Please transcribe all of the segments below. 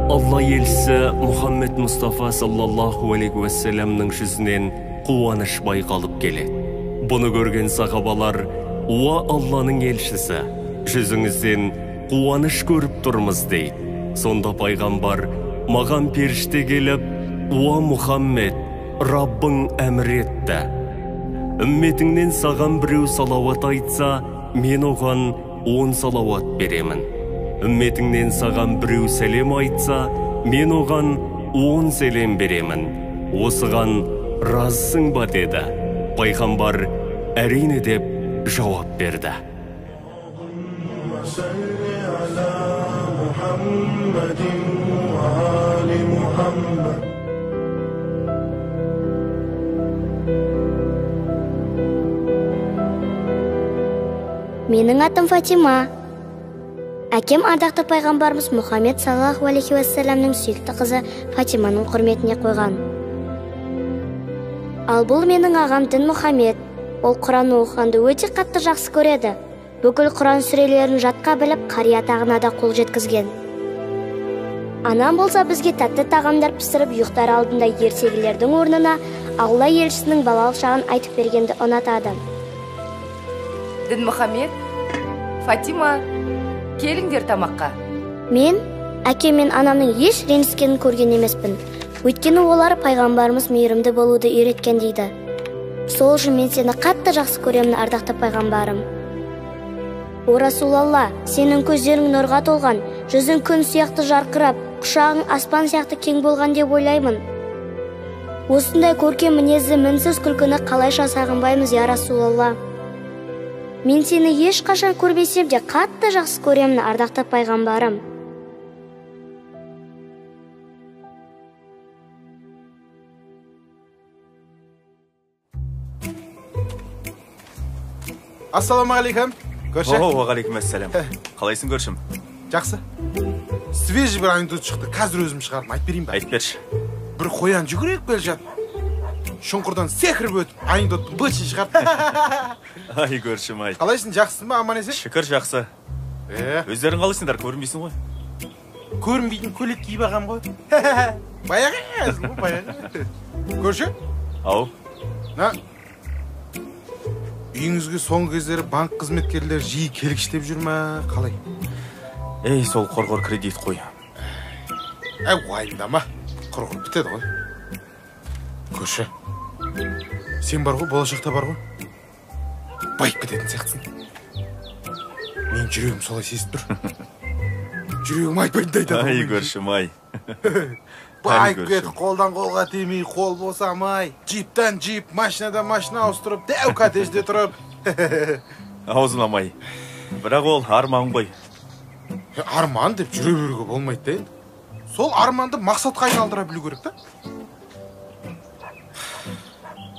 Алла елшісі Мұхаммед Мұстафа саллаллаху алейхи уассаламның жүзінен қуаныш байқалып келеді. Бұны көрген сахабалар: «Уа Алланың елшісі, жүзіңізден қуаныш көріп тұрмыз» дейді. Сонда пайғамбар маған періште келіп: «Уа Мұхаммед, Раббың әмір етті. Үмметіңнен саған біреу салауат айтса, мен оған 10 салауат беремін. Үмметіңнен саған біреу сәлем айтса, мен оған 10 сәлем беремін. Осыған разысың ба?» деді. Пайғамбар әрине деп жауап берді. Менің атым Фатима. Әкем ардақты пайғамбарымыз Мұхаммед саллаллаху алейхи уассаламның сүйікті қызы Фатиманың құрметіне қойған. Ал бұл менің ағам Дін Мұхаммед. Ол Құран оқығанды өте қатты жақсы көреді. Бүкіл Құран сүрелерін жатқа біліп, қария тағына да қол жеткізген. Анам болса бізге тәтті тағамдар пісіріп, ұйықтар алдында ертегілердің орнына Алла елшісінің балалық шағын айтып бергенді ұнатады. Дін Мұхаммед, Фатима, келіңдер тамаққа. Мен әкем мен анамның еш ренжіскенін көрген емеспін. Өйткені олар пайғамбарымыз мейірімді болуды үйреткен дейді. Сол үшін мен сені қатты жақсы көремін, ардақты пайғамбарым. О Расулалла, сенің көздерің нұрға толған, жүзің күн сияқты жарқырап, құшағың аспан сияқты кең болған деп ойлаймын. Осындай көркем мінезді мінсіз күлкіні қалайша сағынбаймыз, я Расулалла. Мен сені ешқашан көрмесем де қатты жақсы көремін, ардақты пайғамбарым. Ассаламағалейкум. Көрші? Уағалейкум ассалам. Қалайсың көршім? Жақсы. Свежий бір анекдот шықты. Қазір өзім шығарып айтып берейін ба? Айтып берші. Бір қоян жүгіріп келе жатыр. Шұңқырдан секіріп өтіп, анекдоттың бөлшін шығарып. Ай көршім, ай. Қалайсың, жақсың ба, аман есен? Шүкір жақсы. Өздерің қалайсыңдар, көрінбейсің ғой? Көрінбейтін көйлек киіп ағам ғой. Баяғы әзіл ғой, баяғы. Көрші? Ау. Үйіңізге соңғы кездері банк қызметкерлер жиі келгіштеп жүр ма, қалай? Ей, сол қорғыр кредит қой. Уайымдама, құрғыр бітеді ғой. Көрші, сен бар ғой, болашақта бар ғой. Байып кететін сияқтысың. Мен жүрегім солай сезіп тұр. Жүрегім айтпайтынды айтады. Ай көршім, ай. Байып кет, қолдан қолға тимей, қол босамай. Джиптан джип, машинадан машина ауыстырып, дәу коттеджде тұрып. Аузыламай. Бірақ ол арман ғой. Арман деп жүре беруге болмайды да. Сол арманды мақсатқа айналдыра білу керек та.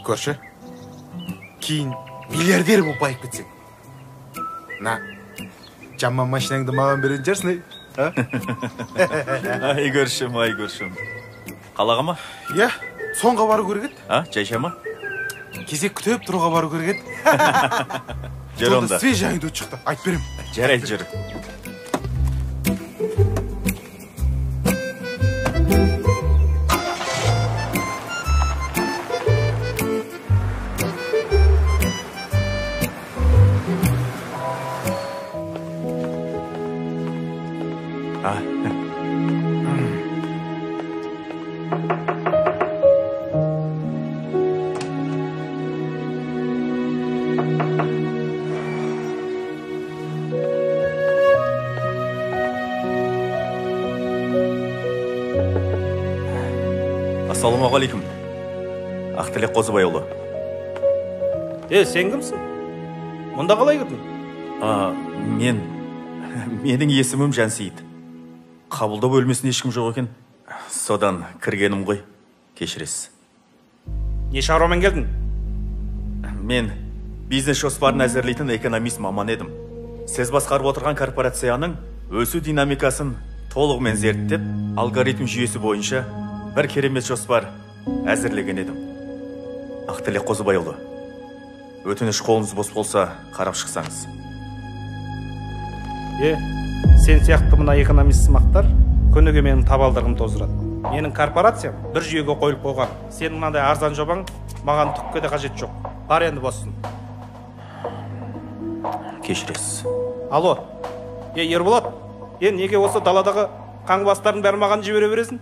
Көрші, кейін миллиардер болып байып кетсең. Жаман машинаңды маған беретін жерсің, Ай көршім, ай көршім. Қалаға ма? Иә, соңға бару керек еді. Жайша ма? Кезек күтіп тұруға бару керек еді. Жүр онда. Свежий анекдот шықты, айтып берем. Жарайды, жүр. Ассалаумағалейкум. Ақтілек Қозыбайұлы. Сен кімсің? Мұнда қалай кірдің? Менің есімім Жансейіт. Қабылдау бөлмесінде ешкім жоқ екен. Содан кіргенім ғой. Кешіресіз. Не шаруамен келдің? Мен бизнес жоспарын әзірлейтін экономист маман едім. Сіз басқарып отырған корпорацияның өсу динамикасын толығымен зерттеп, алгоритм жүйесі бойынша бір керемет жоспар әзірлеген едім. Ақтілек Қозыбайұлы, өтініш қолыңыз бос болса, қарап шықсаңыз. Сен сияқты мына экономист сымақтар күніге менің табалдырығым тоздырады. Менің корпорациям бір жүйеге қойылып қойған. Сенің мынандай арзан жобаң маған түкке де қажет жоқ. Бар енді боссын. Кешіресіз. Алло. Ерболат, неге осы даладағы қаңғыбастардың бәрін маған жібере бересің?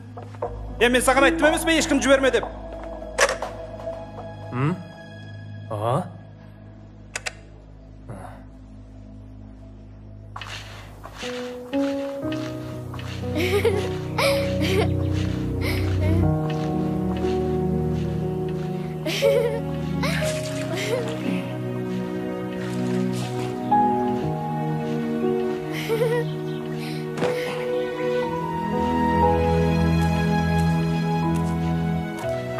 Мен саған айттым емес пе ешкім жіберме деп?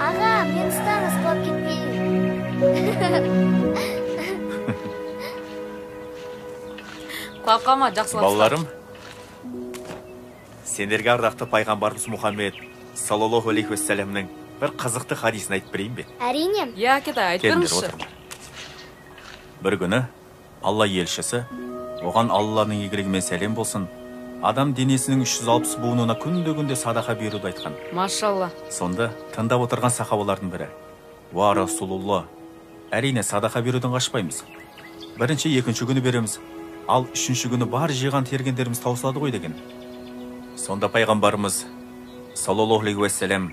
Аға, мен ұстаңыз, құлап кетпейін. Құлап қалма, жақсылап. Балаларым, сендерге ардақты пайғамбарымыз Мұхаммед саллаллаху алейхи уассаламның бір қызықты хадисін айтып берейін бе? Әрине. Кетай, айтып беріңізші. Бір күні Алла елшісі, оған Алланың игілігімен сәлем болсын, адам денесінің 360 буынына күнде садақа беруді айтқан. Машалла. Сонда тыңдап отырған сахабалардың бірі: "Ва Расулулла, әрине садақа беруден қашпаймыз. Бірінші, екінші күні береміз, ал үшінші күні бар жиған тергендеріміз таусылады ғой" деген. Сонда пайғамбарымыз саллаллаху алейхи уассалам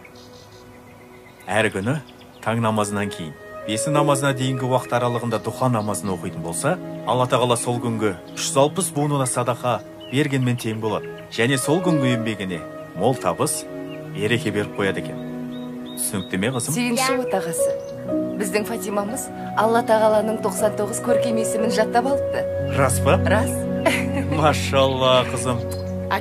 әр күні таң намазынан кейін 5 намазына дейінгі уақыт аралығында дұға намазын оқитын болса, Алла тағала сол күнгі 360 буынына садақа бергенмен тең болады. Және сол күнгі еңбегіне мол табыс, береке беріп қояды екен. Түсінікті ме қызым? Сегізінші отағасы. Біздің Фатимамыз Алла тағаланың 99 көркем есімін жаттап алыпты. Рас па? Рас. Машалла қызым.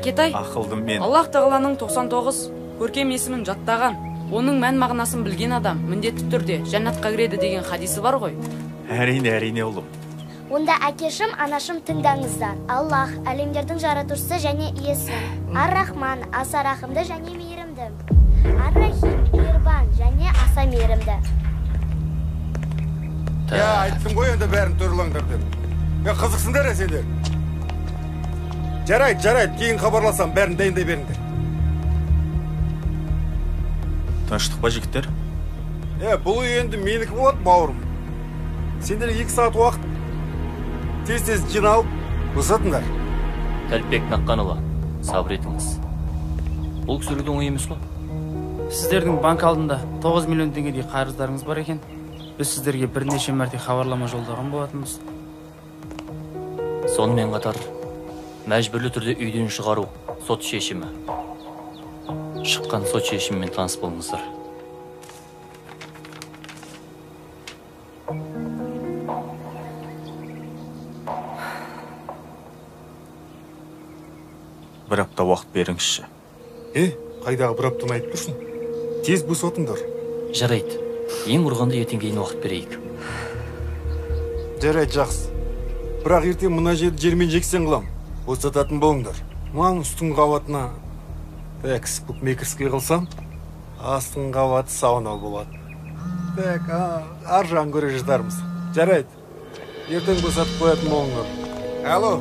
Кетай, Ақылдым мен. Аллах тағаланың 99 көркем есімін жаттаған, оның мән мағынасын білген адам міндетті түрде жәннатқа кіреді деген хадисі бар ғой. Әрине ұлым. Онда әкешім, анашым тыңдаңыздар. Аллах, әлемдердің жаратушысы және иесі. Ар-Рахман, аса рахымды және мейірімді. Ар-Рахим, мейірбан және аса мейірімді. Айттым ғой енді бәрін төрлаңдар деп. Қызықсыңдар сендер. Жарайды, кейін хабарласам, бәрін дайындай беріңдер. Тыныштық па жігіттер? Бұл енді менікі болады, бауырым. Сендер 2 сағат уақыт тез жиналып ұсатыңдар. Тәліпбек Наққанұлы, сабыр етіңіз. Бұл кісілердің ой емес қой. Сіздердің банк алдында 9 миллион теңгедей қарыздарыңыз бар екен. Біз сіздерге бірнеше мәрте хабарлама жолдаған болатынбыз. Сонымен қатар мәжбүрлі түрде үйден шығару сот шешімі. Шыққан сот шешімімен таныс болыңыздар. Бір апта уақыт беріңізші. Қайдағы бір аптаны айтып тұрсың? Тез босатыңдар. Жарайды. Ең құрғанда ертең кейін уақыт берейік. Жарайды, жақсы. Бірақ ертең мына жерді жермен жексен қылам. Босататын болыңдар. Мұның үстің қабатына такс букмекерский қылсам, астың қабаты сауна болады. Так, ар жағын көре жатармыз. Жарайды. Ертең босатып қоятын болыңдар. Алло.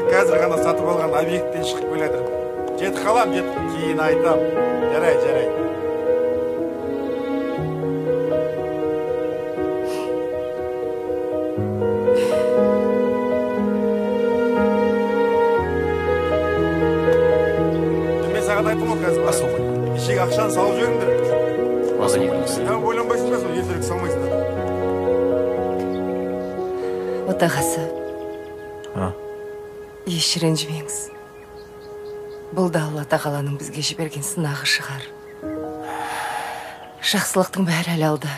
Қазір ғана сатып алған объекттен шығып келедір. Жетіп қалам, кейін айтам. Жарайды. Мен саған айтым ғой қазір. Асыл ғой. Ешек ақшаны салып жіберіңдер. Ойланбайсың ба, сол елдерік салмайсыңдар. Отағасы. Еш ренжімеңіз. Бұл да Алла тағаланың бізге жіберген сынағы шығар. Жақсылықтың бәрі әлі алда.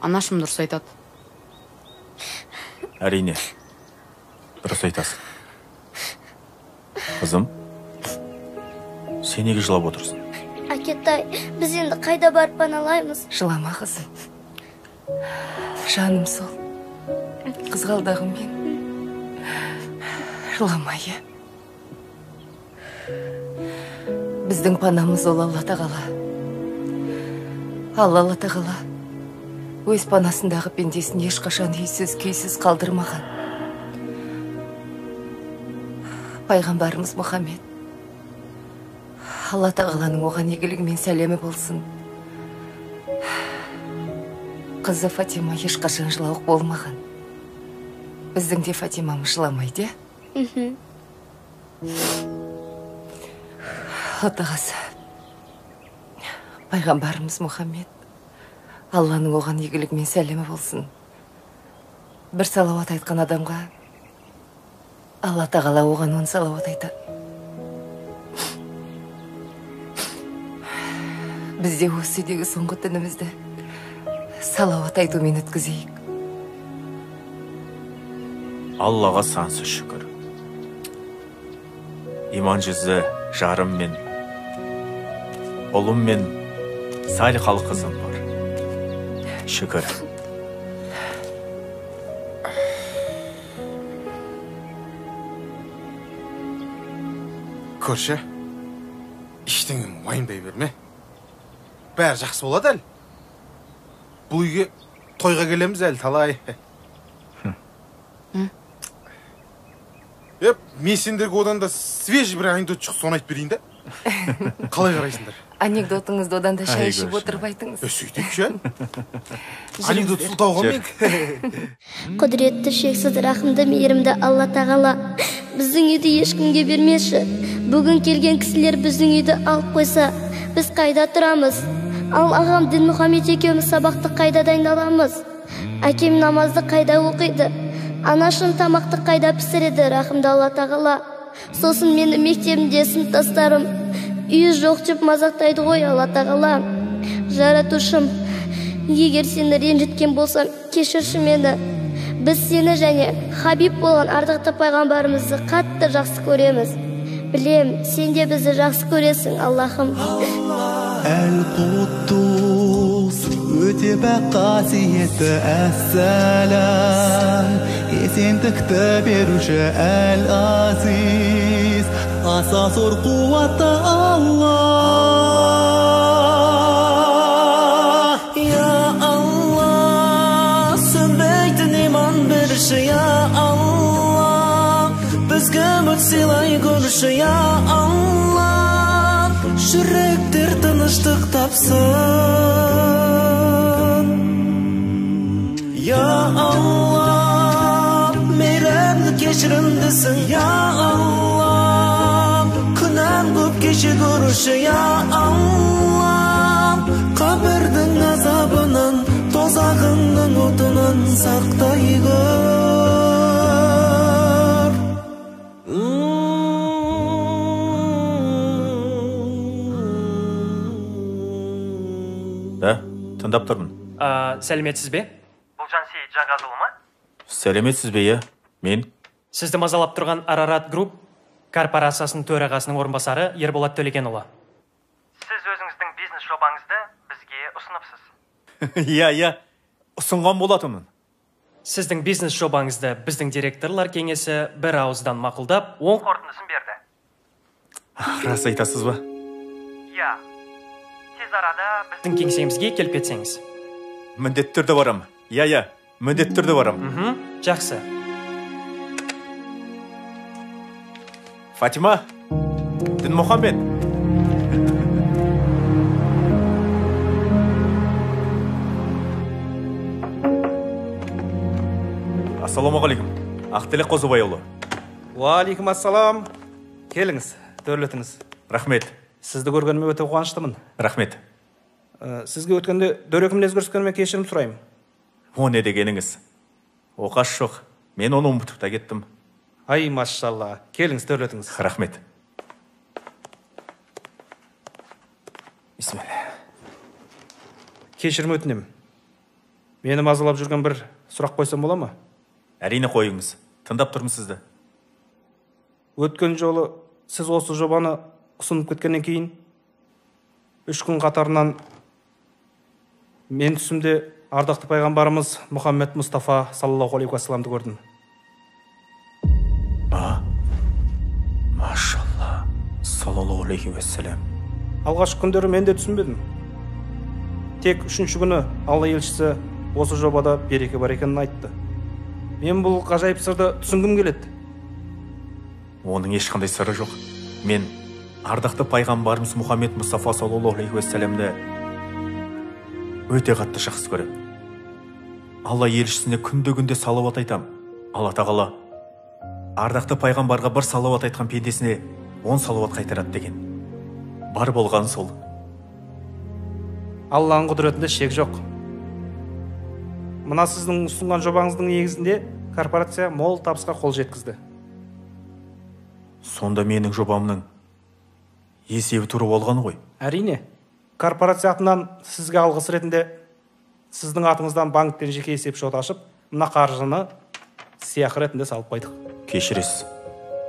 Анашым дұрыс айтады. Әрине, дұрыс айтасың. Қызым, сен неге жылап отырсың? Кетай, біз енді қайда барып паналаймыз? Жылама қызым. Жаным сол. Қызғалдағым мен. Жыламайы. Біздің панамыз ол Алла тағала. Алла тағала өз панасындағы пендесін ешқашан үйсіз, күйсіз қалдырмаған. пайғамбарымыз Мұхаммед, Алла тағаланың оған игілігі мен сәлемі болсын. Қызы Фатима ешқашан жылауық болмаған. Біздің де Фатимамыз жыламайды, е? Алла тағасы, пайғамбарымыз Мұхаммед, Алланың оған игілігі мен сәлемі болсын. Бір салауат айтқан адамға Алла тағала оған 10 салауат айтады. Бізде осы үйдегі соңғы түнімізді салауат айтумен өткізейік. Аллаға сансыз шүкір. Иман жүзі жарым мен, ұлым мен салихалы қызым бар. Шүкір. Көрші, іштеңін уайымдай берме. Бәрі жақсы болады әлі. Бұл үйге тойға келеміз әлі талай. Мен сендерге одан да свежий бір анекдот шық, соны айтып берейін да. Қалай қарайсыңдар? Анекдотыңызды одан да шай ішіп отырып айтыңыз. Сөйтейік шәл. Анекдот сұлтауға мен. Құдіретті, шексіз, рахымды, мейірімді Алла тағала біздің үйді ешкімге бермеші. Бүгін келген кісілер біздің үйді алып қойса, біз қайда тұрамыз? Ал ағам Дін Мұхаммед екеуміз сабақты қайда дайындаламыз? Әкем намазды қайда оқиды? Анашым тамақты қайда пісіреді, рахымды Алла тағала? Сосын мені мектебімде сыныптастарым үйі жоқ деп мазақтайды ғой, Алла тағала. Жаратушым, егер сені ренжіткен болсам, кешірші мені. Біз сені және Хабиб болған ардақты пайғамбарымызды қатты жақсы көреміз. Білем, сен де бізді жақсы көресің, Аллахым. Әл-Құттус, өте бәк қасиетті әссәләм, есендікті беруші Әл-Азиз, аса зор қуатты Аллах. Я Аллах, сөнбейтін иман беруші, я Аллах, бізге үміт сыйлай көруші, я Аллах. Жүректер тыныштық тапсын. Я Аллах, мейрәмді кешірімдісің, я Аллах, күнәм көп кеше көруші, я Аллах, қабірдің азабынан, тозағыңның отынан сақтай көр. Да, тыңдап тұрмын. Сәлеметсіз бе? Бұл Жансейіт Жаңғазұлы ма? Сәлеметсіз бе, е? Мен? Сізді мазалап тұрған Арарат Групп корпорациясының төрағасының орынбасары Ерболат Төлегенұлы. Сіз өзіңіздің бизнес жобаңызды бізге ұсыныпсыз. Иә, ұсынған болатынмын. Сіздің бизнес жобаңызды біздің директорлар кеңесі бір ауыздан мақұлдап, оң қорытындысын берді. Рас айтасыз ба? Иә. Тез арада біздің кеңсемізге келіп кетсеңіз. Міндетті түрде барам. Иә, міндетті түрде барам. Жақсы. Фатима, Дін Мұхаммед. Ассаламағалейкум. Ақтілек Қозыбайұлы. Уалейкум ассалам. Келіңіз, төрлетіңіз. Рахмет. Сізді көргеніме өте қуаныштымын. Рахмет. Сізге өткенде дөрекі көрсеткеніме кешірім сұраймын. О не дегеніңіз? Оқаш жоқ. Мен оны ұмытып та кеттім. Ай, машалла. Келіңіз, төрлетіңіз. Рахмет. Бисмилля. Кешірім өтінем. Мені мазалап жүрген бір сұрақ қойсам бола ма? Әрине қойыңыз. Тыңдап тұрмын сізді. Өткен жолы сіз осы жобаны ұсынып кеткеннен кейін 3 күн қатарынан мен түсімде ардақты пайғамбарымыз Мұхаммед Мұстафа саллаллаху алейхи уассаламды көрдім. Машалла, саллаллаху алейхи уассалам. Алғашқы күндері мен де түсінбедім. Тек 3-ші күні Алла елшісі осы жобада береке бар екенін айтты. Мен бұл ғажайып сырды түсінгім келеді. Оның ешқандай сыры жоқ. Мен ардақты пайғамбарымыз Мұхаммед Мұстафа саллаллаху алейхи уассаламды өте қатты жақсы көремін. Алла елшісіне күнде салауат айтам. Алла тағала ардақты пайғамбарға бір салауат айтқан пендесіне 10 салауат қайтарады деген. Бар болған сол. Алланың құдіретінде шек жоқ. Мына сіздің ұсынған жобаңыздың негізінде корпорация мол табысқа қол жеткізді. Сонда менің жобамның есебі туры болғаны ғой. Әрине, корпорация атынан сізге алғыс ретінде сіздің атыңыздан банктен жеке есеп шот ашып, мына қаржыны сыйақы ретінде салып қойдық. Кешіресіз,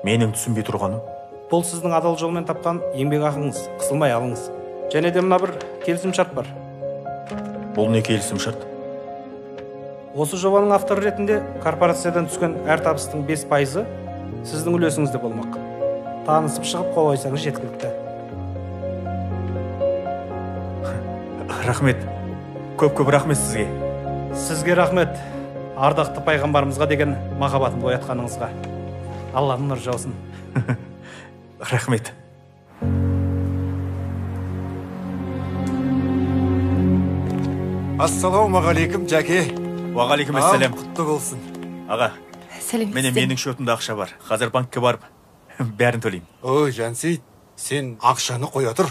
менің түсінбей тұрғаным. Бұл сіздің адал жолмен тапқан еңбек ақыңыз, қысылмай алыңыз. Және де мына бір келісім шарт бар. Бұл не келісім шарт? Осы жобаның авторы ретінде корпорациядан түскен әр табыстың 5% сіздің үлесіңізде болмақ. Танысып шығып қол қойсаңыз жеткілікті. Рахмет. Көп рахмет сізге. Сізге рахмет. Ардақты пайғамбарымызға деген махаббатын оятқаныңызға. Алланың нұры жаусын. Рахмет. Ассалаумағалейкум, Жәке. Уағалейкум ассалам. Құтты болсын. Аға, менің шотымда ақша бар. Қазір банкке барып, бәрін төлеймін. Ой, Жансейіт, сен ақшаны қоя тұр.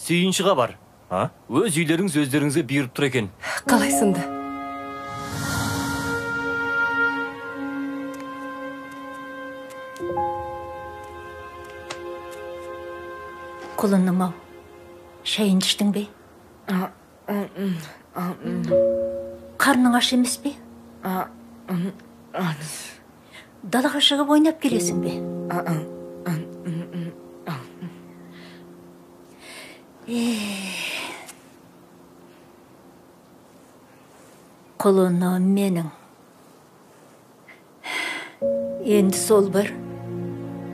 Сүйіншіға бар. Өз үйлеріңіз өздеріңізге бұйырып тұр екен. Қалайсыңды? Құлыным ау, шайын іштің бе? Қарның аш емес пе? Далаға шығып ойнап келесің бе? Құлыным менің. Енді сол бір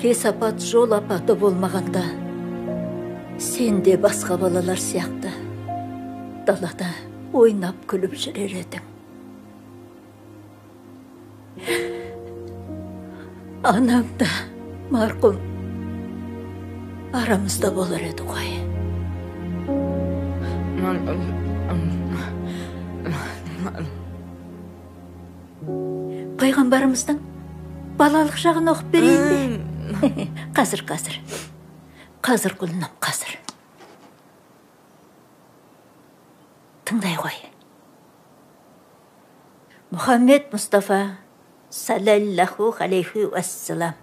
кесапат жол апаты болмағанда сен де басқа балалар сияқты далада ойнап күліп жүрер едің. Анам да марқұм арамызда болар еді ғой. Пайғамбарымыздың балалық жағын оқып берейін бе? Қазір құлыным, қазір. Тыңдай ғой. Мұхаммед Мұстафа саллаллаху алейхи уассалам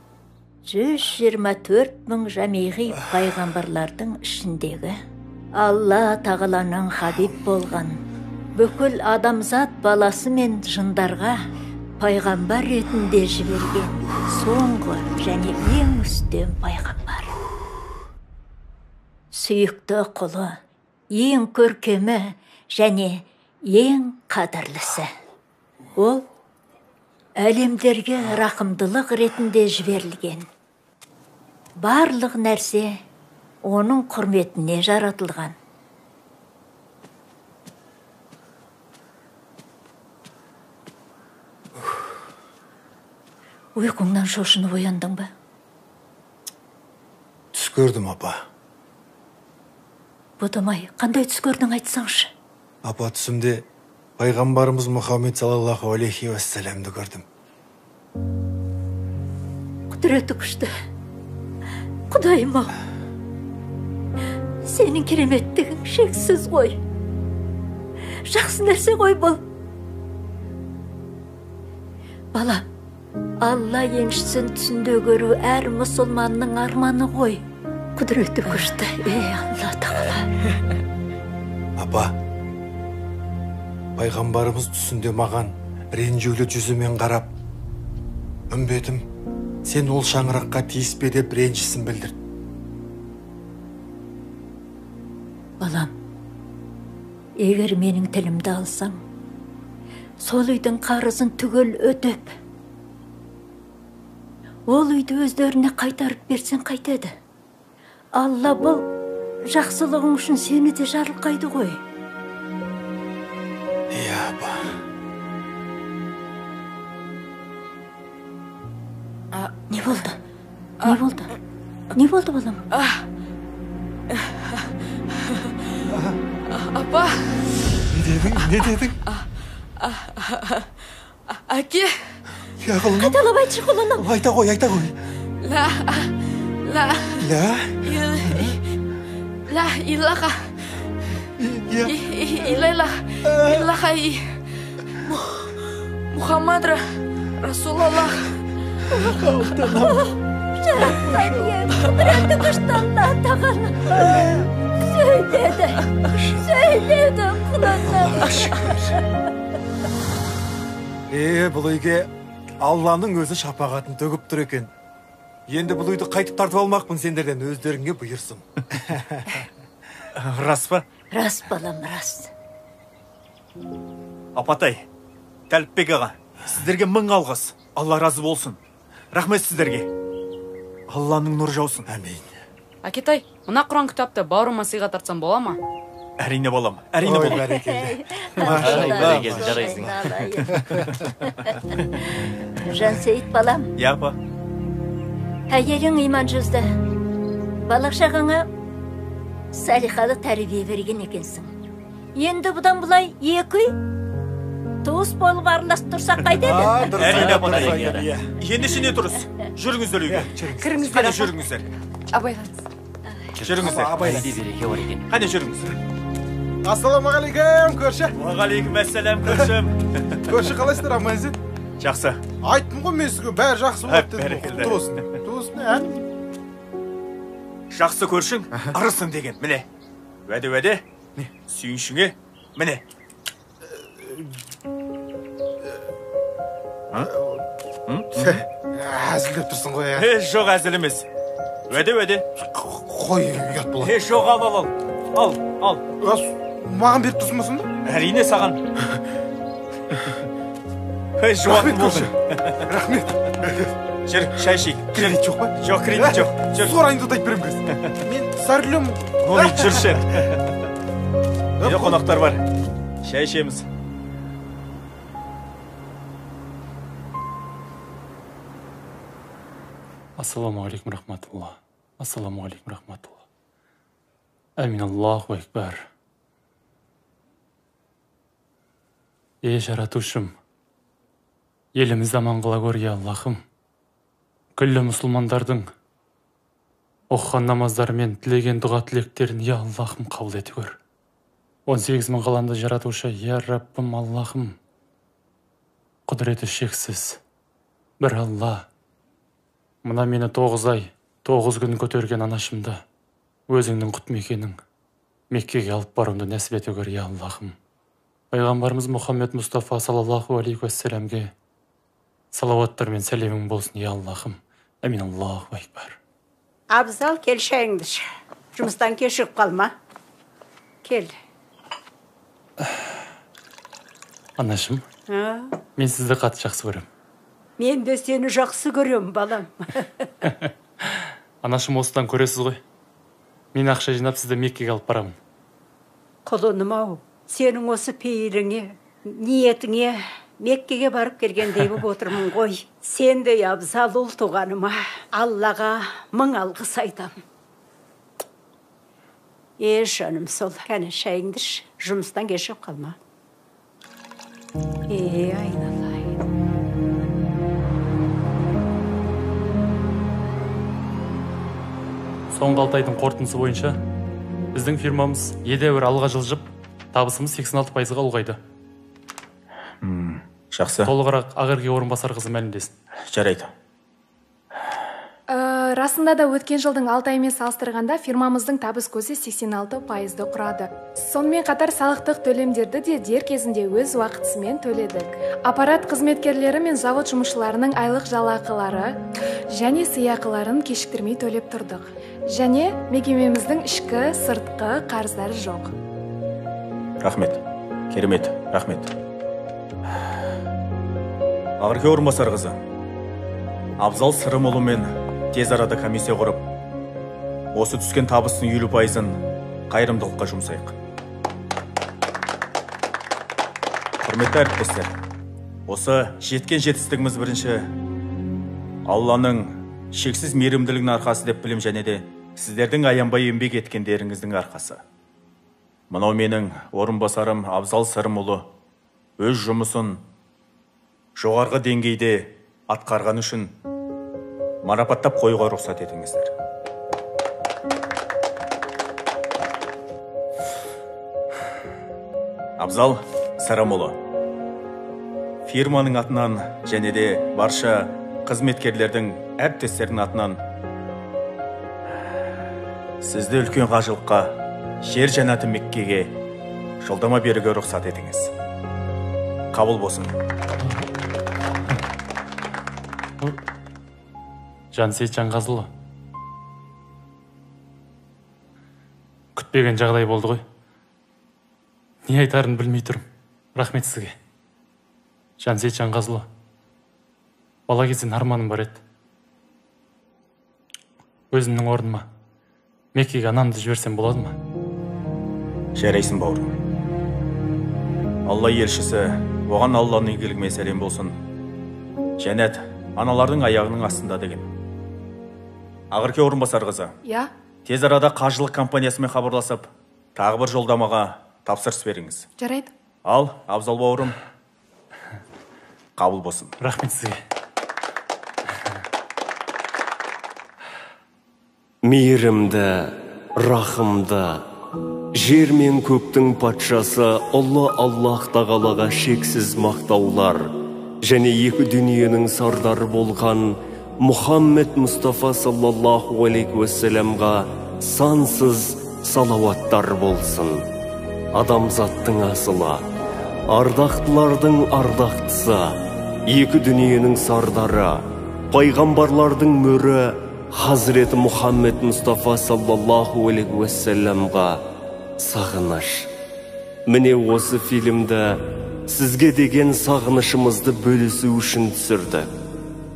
124 мың жамиғи пайғамбарлардың ішіндегі Алла тағаланың хабиб болған бүкіл адамзат баласы мен жындарға пайғамбар ретінде жіберген соңғы және ең үстем пайғамбар. Сүйікті құлы, ең көркемі және ең қадірлісі. Ол әлемдерге рақымдылық ретінде жіберілген. Барлық нәрсе оның құрметіне жаратылған. Ұйқыңнан шошынып ояндың ба? Түс көрдім, апа. Бұдымай, қандай түс көрдің айтсаңшы? Апа, түсімде пайғамбарымыз Мұхаммед саллаллаху алейхи уассаламды көрдім. Құдіреті күшті. Құдайым ау. Сенің кереметтігің шексіз ғой. Жақсы нәрсе ғой бұл. Балам, Алла еншісін түсінде көру әр мұсылманның арманы ғой. Құдіреті күшті. Алла тағала. Апа, пайғамбарымыз түсінде маған ренжулі жүзімен қарап, үмбетім, сен ол шаңыраққа тиіспе деп ренжісін білдірді. Балам, егер менің тілімді алсаң, сол үйдің қарызын түгел өтеп, ол үйді өздеріне қайтарып берсең қайтеді. Алла бұл жақсылығың үшін сені де жарылқайды ғой. Иә, апа. Не болды? Не болды? Не болды, балам? Апа. Не дедің? Әке. Я құлыным. Қайталап айтшы, құлыным. Айта қой. لا إله محمد رسول الله Құдіретті күшті Алла тағала. Сөйледі құлыным. Бұл үйге Алланың өзі шапағатын төгіп тұр екен. Енді бұл үйді қайтып тартып алмақпын сендерден, өздеріңе бұйырсын. Рас па? Рас, балам, рас. Апатай, Тәліпбек аға, сіздерге мың алғыс. Алла разы болсын. Рахмет сіздерге. Алланың нұр жаусын. Әмин. Әкетай, мына Құран кітапты бауырыма сыйға тартсам бола ма? Әрине балам, әрине балам. Жарайсың. Жансейіт балам. Я апа. Әйелің иман жүзді. Балақ шағаңа салихалы тәрбие берген екенсің. Енді бұдан бұлай екі туыс болып араласып тұрсақ қайтеді? Әрине апатай. Енді шіне тұрыз. Жүріңіздер үйге. Қане жүріңіздер. Абайлаңыз. Жүріңіздер. Қане жүріңіздер. Ассаламағалейкум, көрші. Уағалейкум әссәләм, көршім. Көрші қалайсыздар, амансыз? Жақсы. Айттым ғой мен сізге, бәрі жақсы болады дедім. Бәрекелді. Туысын, ә? Жақсы көршің, арысың деген, міне. Уәде, сүйіншіңе, міне. Әзілдеп тұрсын ғой, ә? Жоқ әзіл емес. Уәде. Қой, ұят болады. Жоқ, ал. Маған беріп тұрсын ба сонда? Әрине саған. Жуатын болсын. Рахмет. Жүр, шай ішейік. Кредит жоқ па? Жоқ, кредит жоқ. Сорайынды ұтайып берем кез. Мен сәрлем. Ой, жүрші. Үйде қонақтар бар. Шай ішеміз. Ассаламуалейкум рахматулла. Ассаламуалейкум рахматулла. Әмин Аллаху Акбар. Жаратушым, елімізді аман қыла көр, я Аллахым. Күллі мұсылмандардың оқыған намаздары мен тілеген дұға тілектерін, я Аллахым, қабыл еті көр. 18 мың қаланды жаратушы, я Раббым Аллахым. Құдіреті шексіз. Бір Алла. Мына мені 9 ай, 9 күн көтерген анашымды, өзіңнің құт мекенің Меккеге алып баруымды нәсіп ете көр, я Аллахым. Пайғамбарымыз Мұхаммед Мұстафа саллаллаху алейхи уассаламге салауаттар мен сәлемің болсын, я Аллахым. Әмин Аллаху Акбар. Абзал, кел шайыңды іш. Жұмыстан кешігіп қалма. Кел. Анашым, мен сізді қатты жақсы көрем. Мен де сені жақсы көрем, балам. Анашым, осыдан көресіз ғой. Мен ақша жинап сізді Меккеге алып барамын. Құлыным-ау, сенің осы пейіліңе, ниетіңе Меккеге барып келгендей болып отырмын ғой. Сендей абзал ұл туғаныма Аллаға мың алғыс айтам. Жаным сол, кәне шайыңды іш, жұмыстан кешіп қалма. Айналай. Соңғы 6 айдың қорытындысы бойынша біздің фирмамыз едәуір алға жылжып, табысымыз 86%-ға ұлғайды. Жақсы. Толығырақ Ақерке орынбасар қызы мәлімдесін. Жарайды. Расында да өткен жылдың 6 аймен салыстырғанда фирмамыздың табыс көзі 86%-ды құрады. Сонымен қатар салықтық төлемдерді де дер кезінде өз уақытысымен төледік. Аппарат қызметкерлері мен завод жұмысшыларының айлық жалақылары және сыйақыларын кешіктірмей төлеп тұрдық. Және мекемеміздің ішкі, сыртқы қарыздары жоқ. Рахмет. Керемет. Рахмет. Ақерке орынбасар қызы. Абзал Сырымұлы мен тез арада комиссия құрып, осы түскен табыстың 50%-ын қайырымдылыққа жұмсайық. Құрметті әріптестер, осы жеткен жетістігіміз бірінші Алланың шексіз мейірімділігінің арқасы деп білем, және де сіздердің аянбай еңбек еткендеріңіздің арқасы. Мынау менің орынбасарым Абзал Сырымұлы өз жұмысын жоғарғы деңгейде атқарған үшін марапаттап қоюға рұқсат етіңіздер. Абзал Сырымұлы, фирманың атынан және де барша қызметкерлердің әріптестердің атынан сізді үлкен қажылыққа, жер жәннаты Меккеге жолдама беруге рұқсат етіңіз. Қабыл болсын. Жансейіт Жанғазылы, күтпеген жағдай болды ғой. Не айтарын білмей тұрмын. Рахмет сізге. Жансейіт Жанғазылы, бала кезден арманым бар еді. Өзімнің орныма Меккеге анамды жіберсем болады ма? Жарайсың, бауырым. Алла елшісі, оған Алланың игілігімен сәлем болсын. Жәннат аналардың аяғының астында деген. Ақырке орынбасар қызы. Я? Тез арада қажылық компаниясымен хабарласып, тағы бір жолдамаға тапсырыс беріңіз. Жарайды. Ал, Абзал бауырым, қабыл болсын. Рахмет сізге. Мейірімді, рахымды, жер мен көктің патшасы ұлы Аллах тағалаға шексіз мақтаулар және екі дүниенің сардары болған Мұхаммед Мұстафа саллаллаху алейхи уассаламға сансыз салауаттар болсын. Адамзаттың асылы, ардақтылардың ардақтысы, екі дүниенің сардары, пайғамбарлардың мөрі Хазіреті Мұхаммед Мұстафа саллаллаху алейхи уассаламға сағыныш. Міне осы фильмді сізге деген сағынышымызды бөлісу үшін түсірді.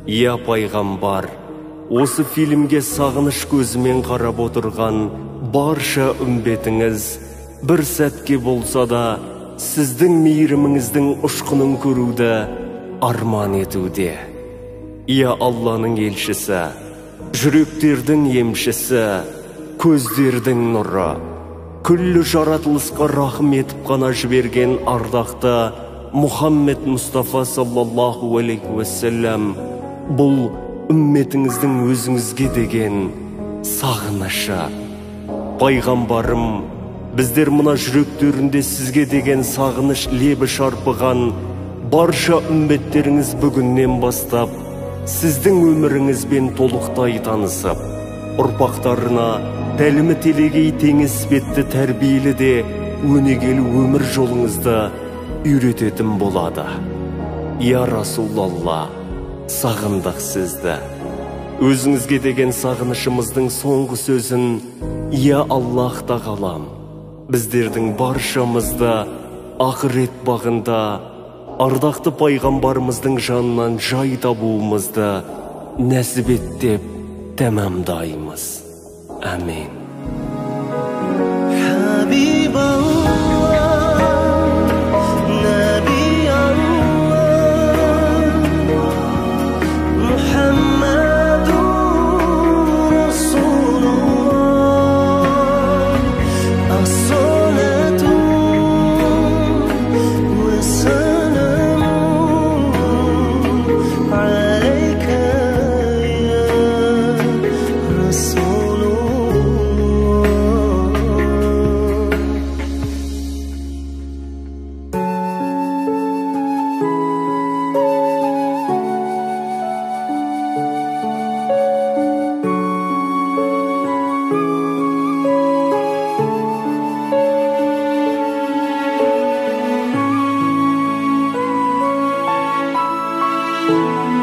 Я пайғамбар, осы фильмге сағыныш көзімен қарап отырған барша үмбетіңіз бір сәтке болса да сіздің мейіріміңіздің ұшқынын көруді арман етуде. Я Алланың елшісі, жүректердің емшісі, көздердің нұры, күллі жаратылысқа рахым етіп қана жіберген ардақты Мұхаммед Мұстафа саллаллаху алейхи уассалам бұл үмметіңіздің өзіңізге деген сағынышы. Пайғамбарым, біздер мына жүректерінде сізге деген сағыныш лебі шарпыған барша үмметтеріңіз бүгіннен бастап сіздің өміріңізбен толықтай танысып, ұрпақтарына тәлімі телегей теңіз іспетті тәрбиелі де өнегелі өмір жолыңызды үйрететін болады. Я Расулалла, сағындық сізді. Өзіңізге деген сағынышымыздың соңғы сөзін Я Аллах тағалам, біздердің баршамызды ақырет бағында ардақты пайғамбарымыздың жанынан жай табуымызды нәсіп ет деп тәмамдаймыз. Әмин. you.